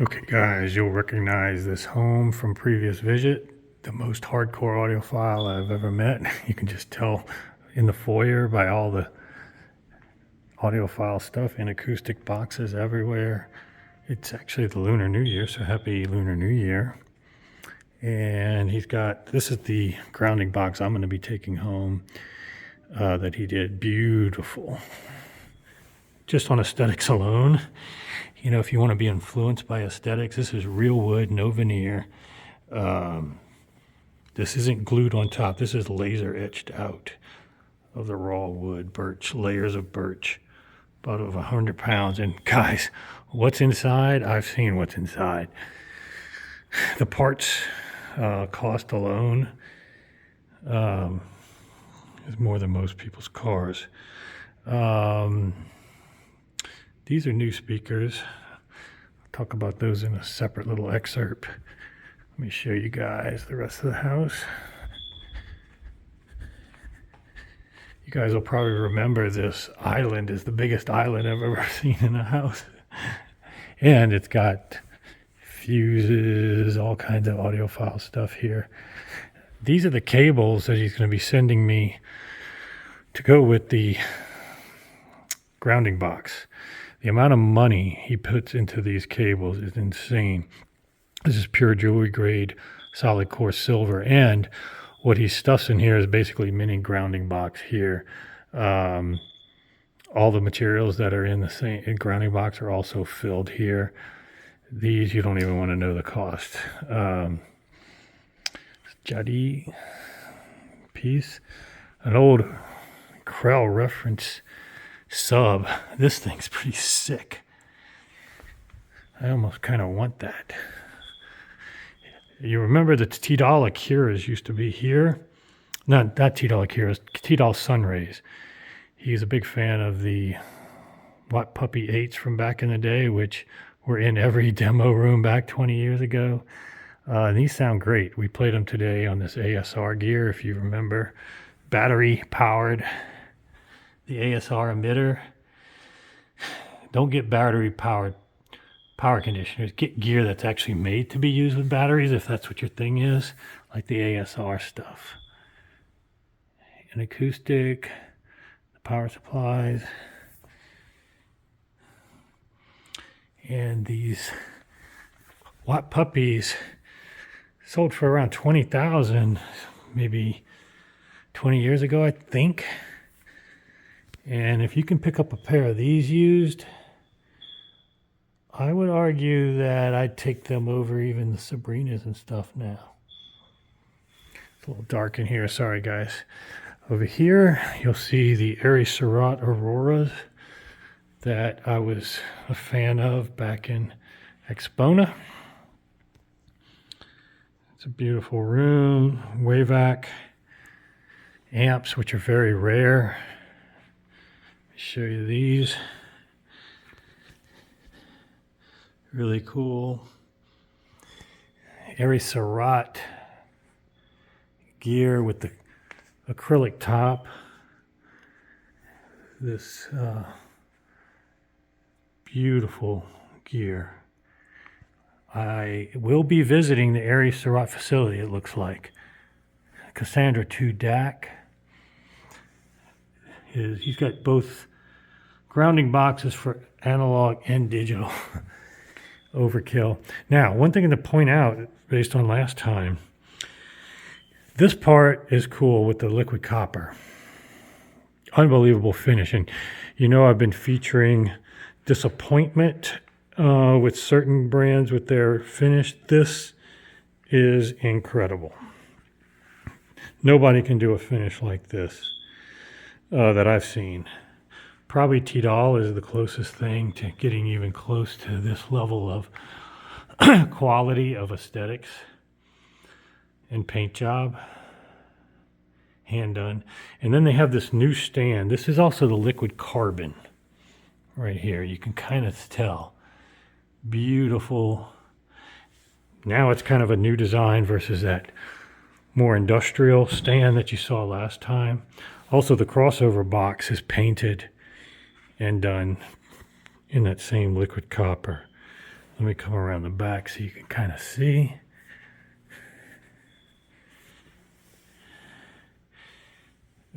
Okay guys, you'll recognize this home from previous visit. The most hardcore audiophile I've ever met. You can just tell in the foyer by all the audiophile stuff and acoustic boxes everywhere. It's actually the Lunar New Year, so happy Lunar New Year. And this is the grounding box I'm going to be taking home that he did. Beautiful. Just on aesthetics alone. You know, if you want to be influenced by aesthetics, this is real wood, no veneer. This isn't glued on top. This is laser etched out of the raw wood, birch, layers of birch, about over 100 pounds. And guys, what's inside? I've seen what's inside. The parts cost alone is more than most people's cars. These are new speakers. I'll talk about those in a separate little excerpt. Let me show you guys the rest of the house. You guys will probably remember this island is the biggest island I've ever seen in a house. And it's got fuses, all kinds of audiophile stuff here. These are the cables that he's going to be sending me to go with the grounding box. The amount of money he puts into these cables is insane. This is pure jewelry grade, solid core silver. And what he stuffs in here is basically mini grounding box here. All the materials that are in the same grounding box are also filled here. These, you don't even want to know the cost. Jadi piece, an old Krell reference sub. This thing's pretty sick. I almost kind of want that. You remember the T-Doll Akiras used to be here? Not T-Doll Akiras, T-Doll Sunrays. He's a big fan of the Watt Puppy 8s from back in the day, which were in every demo room back 20 years ago. And these sound great. We played them today on this ASR gear, if you remember. Battery powered. The ASR emitter. Don't get battery powered power conditioners. Get gear that's actually made to be used with batteries if that's what your thing is, like the ASR stuff. An acoustic, the power supplies, and these Watt Puppies sold for around $20,000 maybe 20 years ago, I think. And if you can pick up a pair of these used, I would argue that I'd take them over even the Sabrinas and stuff now. It's a little dark in here, sorry guys. Over here, you'll see the Airy Surratt Auroras that I was a fan of back in Expona. It's a beautiful room, Wavac amps, which are very rare. Show you these. Really cool. Airy Surratt gear with the acrylic top. This beautiful gear. I will be visiting the Airy Surratt facility, it looks like. Cassandra 2 DAC. He's got both grounding boxes for analog and digital. Overkill. Now, one thing to point out, based on last time, this part is cool with the liquid copper. Unbelievable finish. And you know I've been featuring disappointment with certain brands with their finish. This is incredible. Nobody can do a finish like this that I've seen. Probably T-Doll is the closest thing to getting even close to this level of quality of aesthetics and paint job. Hand done. And then they have this new stand. This is also the liquid carbon right here. You can kind of tell. Beautiful. Now it's kind of a new design versus that more industrial stand that you saw last time. Also, the crossover box is painted and done in that same liquid copper. Let me come around the back so you can kind of see.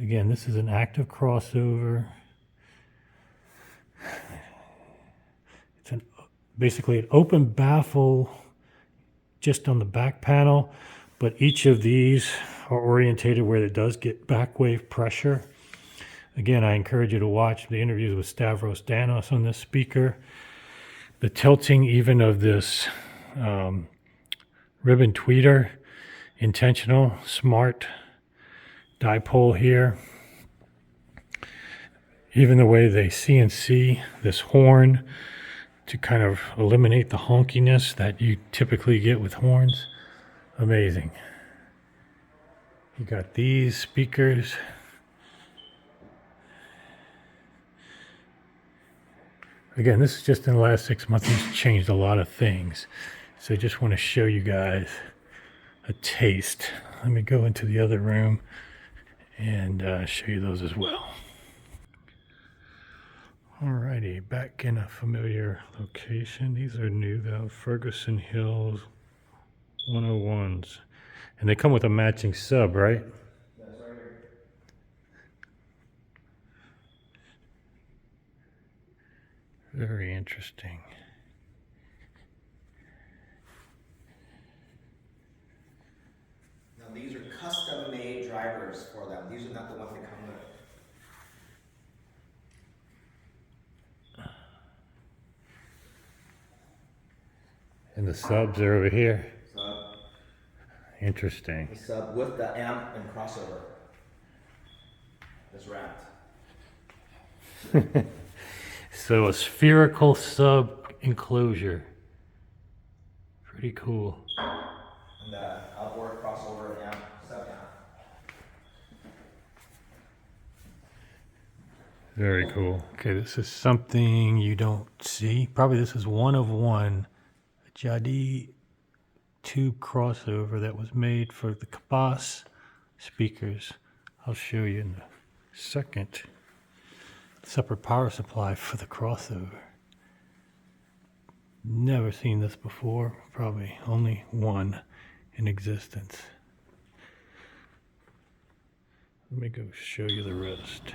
Again, this is an active crossover. It's basically an open baffle just on the back panel, but each of these are orientated where it does get back wave pressure. Again, I encourage you to watch the interviews with Stavros Danos on this speaker. The tilting even of this ribbon tweeter, intentional, smart dipole here. Even the way they CNC this horn to kind of eliminate the honkiness that you typically get with horns. Amazing. You got these speakers. Again, this is just in the last 6 months. He's changed a lot of things. So I just want to show you guys a taste. Let me go into the other room and show you those as well. Alrighty, back in a familiar location. These are new though, Ferguson Hills 101s. And they come with a matching sub, right? That's right here. Very interesting. Now these are custom made drivers for them. These are not the ones that come with. And the subs are over here. Sub. Interesting. The sub with the amp and crossover. That's wrapped. So a spherical sub enclosure. Pretty cool. And the outboard crossover amp, sub amp. Very cool. Okay, this is something you don't see. Probably this is one of one. A Jadi tube crossover that was made for the Cabas speakers. I'll show you in a second. Separate power supply for the crossover. Never seen this before. Probably only one in existence. Let me go show you the rest.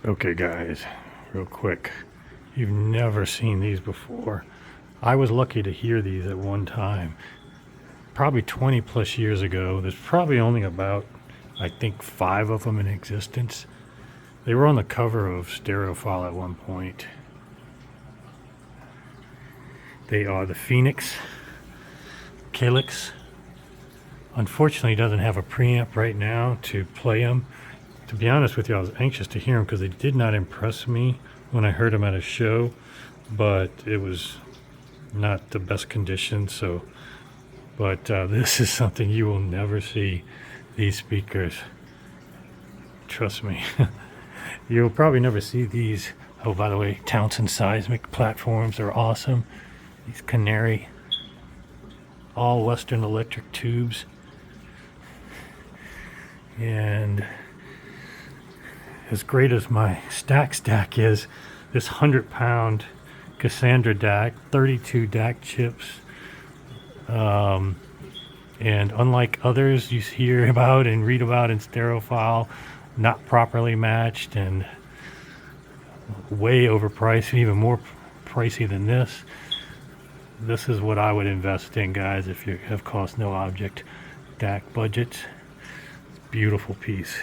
Okay guys, real quick. You've never seen these before. I was lucky to hear these at one time. Probably 20 plus years ago. There's probably only about, I think, 5 of them in existence. They were on the cover of Audiophile at one point. They are the Phoenix Calyx. Unfortunately, it doesn't have a preamp right now to play them. To be honest with you, I was anxious to hear them because they did not impress me when I heard them at a show, but it was not the best condition. So, but this is something you will never see. These speakers, trust me. You'll probably never see these. Oh, by the way, Townsend seismic platforms are awesome. These Canary, all Western Electric tubes. And as great as my stack is, this 100-pound Cassandra DAC, 32 DAC chips. And unlike others you hear about and read about in Audiophile, not properly matched and way overpriced, even more pricey than this. This is what I would invest in, guys, if you have cost no object DAC budgets. Beautiful piece.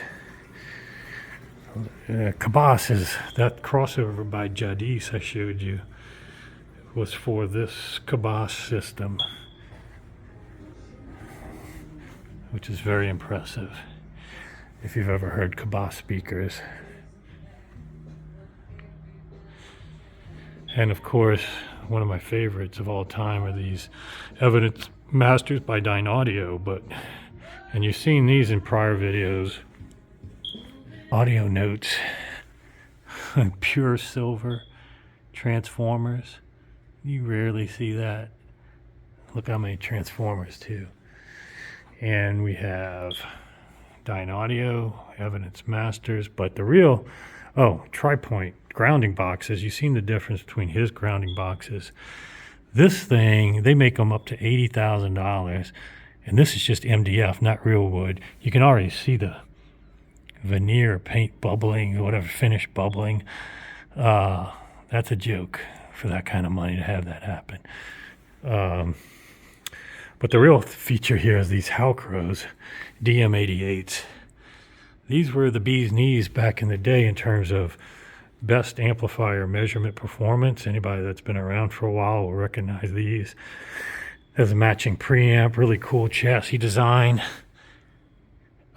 Cabas is that crossover by Jadis I showed you was for this Cabas system, which is very impressive if you've ever heard Cabas speakers. And of course, one of my favorites of all time are these Evidence Masters by Dyne Audio, and you've seen these in prior videos. Audio notes, pure silver transformers. You rarely see that. Look how many transformers too. And we have Dyne Audio, Evidence Masters, but the real, TriPoint grounding boxes. You've seen the difference between his grounding boxes. This thing, they make them up to $80,000, and this is just MDF, not real wood. You can already see the veneer paint bubbling, whatever finish bubbling. That's a joke for that kind of money to have that happen. But the real feature here is these Halcros DM88s. These were the bee's knees back in the day in terms of best amplifier measurement performance. Anybody that's been around for a while will recognize these. There's a matching preamp, really cool chassis design.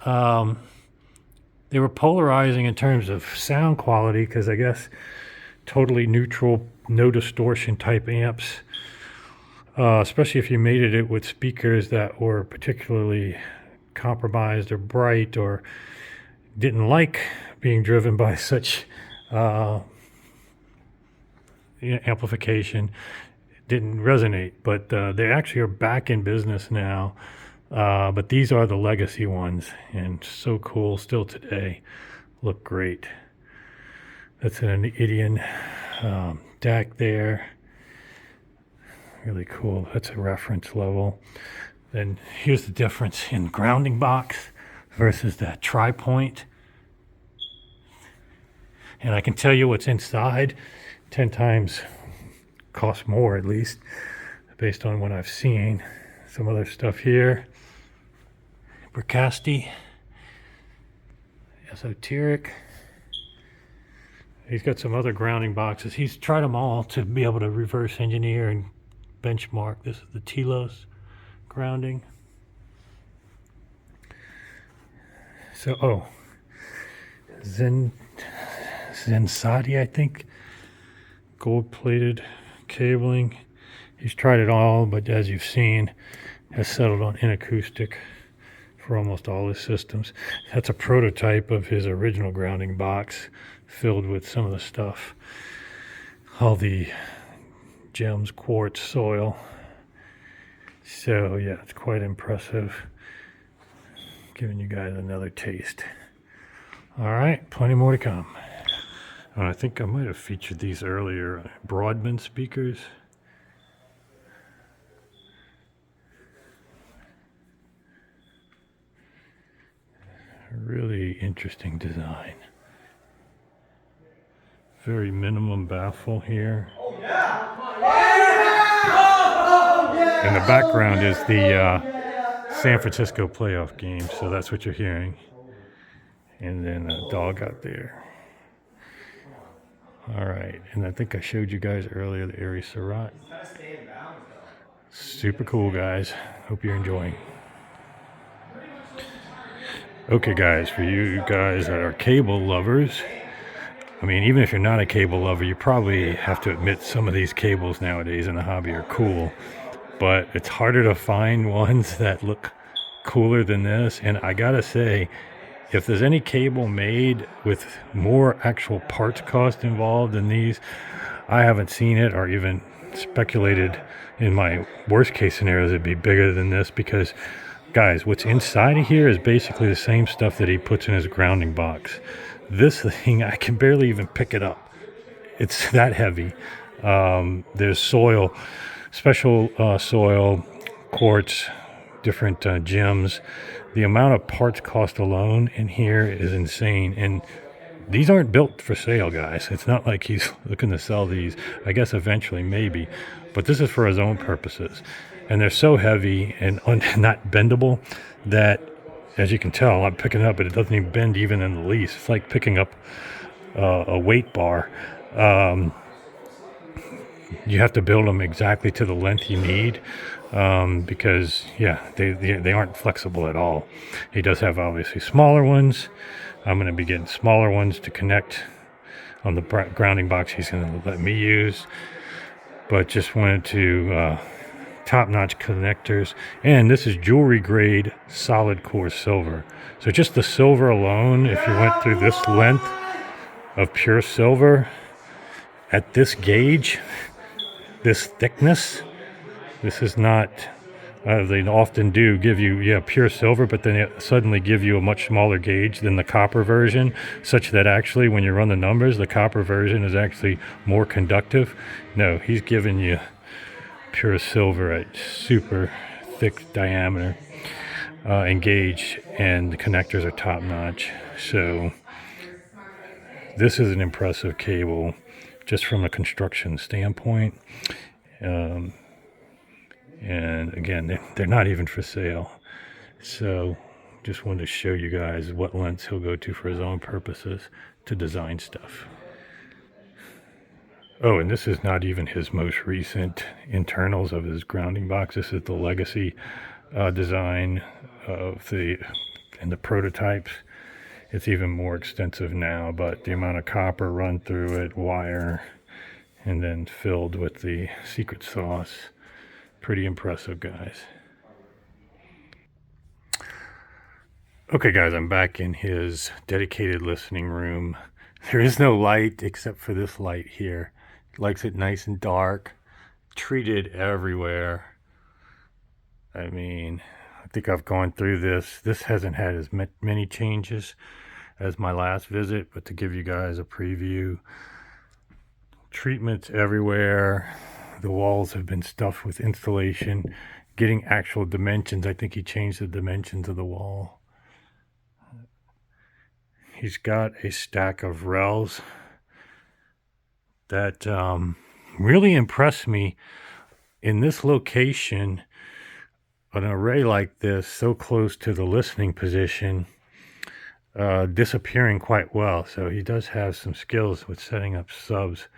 They were polarizing in terms of sound quality because I guess totally neutral, no distortion type amps, especially if you mated it with speakers that were particularly compromised or bright or didn't like being driven by such amplification. Didn't resonate, but they actually are back in business now. But these are the legacy ones, and so cool still today. Look great. That's an Idian DAC there. Really cool. That's a reference level. Then here's the difference in grounding box versus that tri-point. And I can tell you what's inside 10 times costs more, at least based on what I've seen. Some other stuff here. Bricasti, esoteric. He's got some other grounding boxes. He's tried them all to be able to reverse engineer and benchmark. This is the Telos grounding. So, Zensati, I think. Gold-plated cabling. He's tried it all, but as you've seen, has settled on inacoustic for almost all his systems. That's a prototype of his original grounding box filled with some of the stuff. All the gems, quartz, soil. So yeah, it's quite impressive. Giving you guys another taste. All right, plenty more to come. I think I might have featured these earlier. Broadband speakers. Really interesting design. Very minimum baffle here. And the background is the San Francisco playoff game, so that's what you're hearing. And then a dog out there. All right, and I think I showed you guys earlier the Aries Surratt. Super cool, guys. Hope you're enjoying. Okay, guys, for you guys that are cable lovers, I mean, even if you're not a cable lover, you probably have to admit some of these cables nowadays in the hobby are cool, but it's harder to find ones that look cooler than this. And I gotta say, if there's any cable made with more actual parts cost involved than these, I haven't seen it or even speculated in my worst case scenarios it'd be bigger than this, because guys, what's inside of here is basically the same stuff that he puts in his grounding box. This thing, I can barely even pick it up. It's that heavy. There's soil, special soil, quartz, different gems. The amount of parts cost alone in here is insane. And these aren't built for sale, guys. It's not like he's looking to sell these. I guess eventually, maybe. But this is for his own purposes. And they're so heavy and not bendable that, as you can tell, I'm picking it up, but it doesn't even bend even in the least. It's like picking up a weight bar. You have to build them exactly to the length you need, because, yeah, they aren't flexible at all. He does have, obviously, smaller ones. I'm going to be getting smaller ones to connect on the grounding box he's going to let me use. But just wanted to... top-notch connectors, and this is jewelry grade solid core silver. So just the silver alone, if you went through this length of pure silver at this gauge, this thickness, this is not They often do give you, yeah, pure silver, but then it suddenly give you a much smaller gauge than the copper version, such that actually when you run the numbers, the copper version is actually more conductive. No, he's giving you pure silver at super thick diameter and gauge, and the connectors are top notch. So this is an impressive cable just from a construction standpoint. And again, they're not even for sale. So just wanted to show you guys what lengths he'll go to for his own purposes to design stuff. Oh, and this is not even his most recent internals of his grounding box. This is the legacy design of the prototypes. It's even more extensive now, but the amount of copper run through it, wire, and then filled with the secret sauce. Pretty impressive, guys. Okay, guys, I'm back in his dedicated listening room. There is no light except for this light here. He likes it nice and dark, treated everywhere. I mean, I think I've gone through this. This hasn't had as many changes as my last visit, but to give you guys a preview, treatments everywhere. The walls have been stuffed with insulation. Getting actual dimensions, I think he changed the dimensions of the wall. He's got a stack of RELs that really impressed me. In this location, an array like this, so close to the listening position, disappearing quite well. So he does have some skills with setting up subs,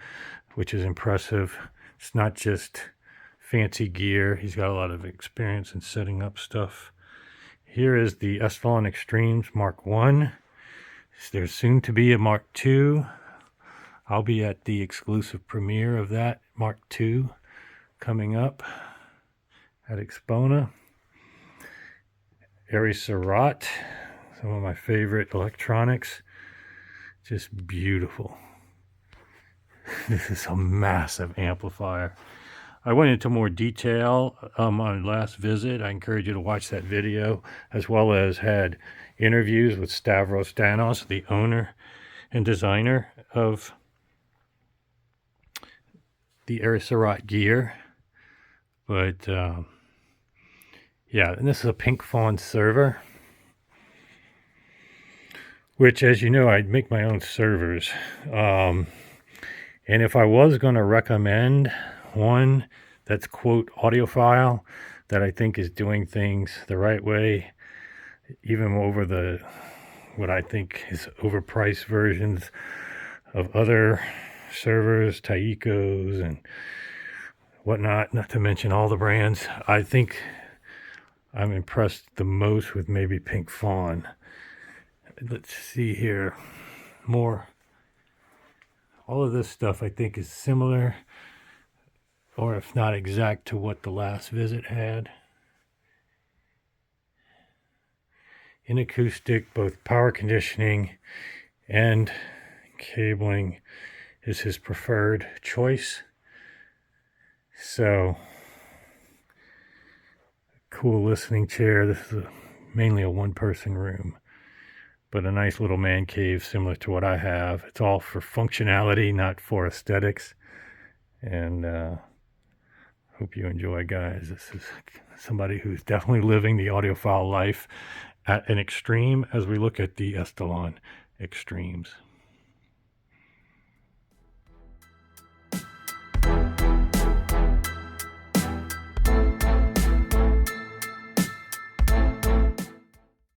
which is impressive. It's not just fancy gear. He's got a lot of experience in setting up stuff. Here is the Audiophile Extremes Mark 1. There's soon to be a Mark II. I'll be at the exclusive premiere of that Mark II coming up at Expona. Audiophile, some of my favorite electronics. Just beautiful. This is a massive amplifier. I went into more detail on my last visit. I encourage you to watch that video, as well as had interviews with Stavros Danos, the owner and designer of the Audiophile gear. But yeah, and this is a Pink Fawn server, which, as you know, I make my own servers. And if I was going to recommend one that's, quote, audiophile, that I think is doing things the right way, even over the what I think is overpriced versions of other servers, Taikos and whatnot, not to mention all the brands, I think I'm impressed the most with maybe Pink Fawn. Let's see here. More. All of this stuff I think is similar, or if not exact, to what the last visit had. In acoustic, both power conditioning and cabling is his preferred choice. So, cool listening chair. This is mainly a one-person room, but a nice little man cave similar to what I have. It's all for functionality, not for aesthetics. And hope you enjoy, guys. This is somebody who's definitely living the audiophile life at an extreme as we look at the Audiophile Extremes.